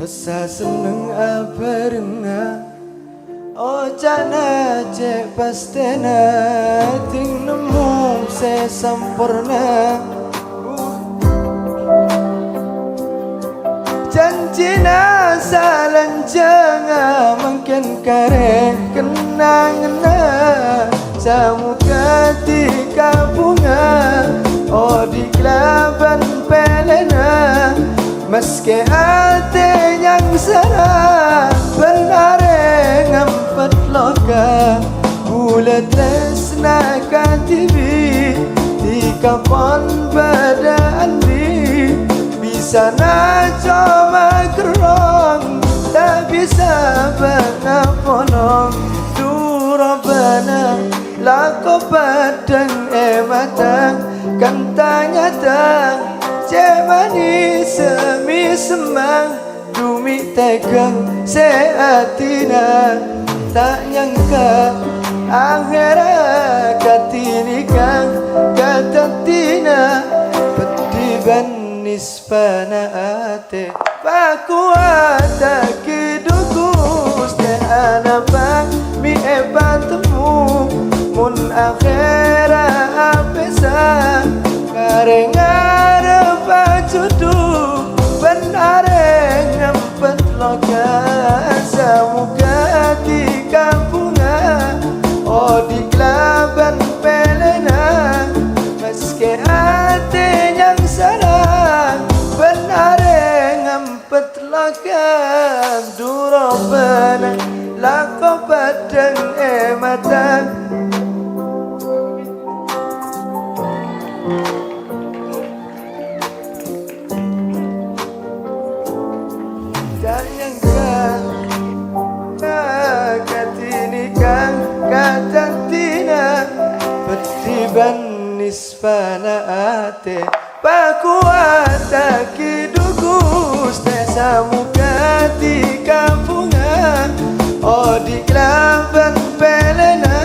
Rasa seneng abarna Ojana cek pastena Ting nemu se sempurna Janjina salanjanga mungkin kare kenangna Samu ketika bunga Oh di kelaban pelena Meski hati yang serah Benar ngempet loka Bula tresna katibi Di kapon pada andi Bisa na coba kerong Tak bisa benaponong Durabana Lako badang matang Kantanya tang Cemani semi semang Dumi tegang seatina Tak nyangka akhirat katinikan Katatina Petiban nispana ate Pakuata kidukus Te anabang mi temu Mun akhirat apesa Karengar pacudu Benar ngempet loka Samuka tika bunga Oh di kelaban pelena Meski hati yang salah Benar ngempet loka Durobana Lako badang matang Petiban nispana ate Pakuata kidukus Te samuka tika bunga Oh di kelaban pelena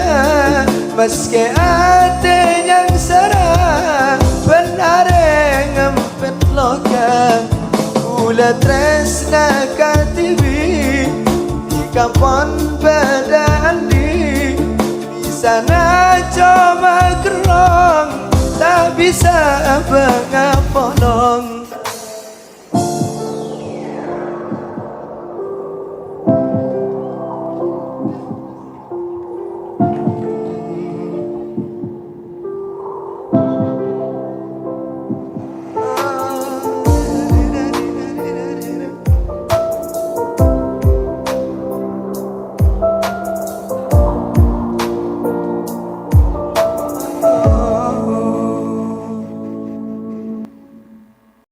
Meski hati yang serah Benar ngempet loka Kula tresna katibi Di kampon pada andi Bisa na coba kerong Tak bisa bengaponong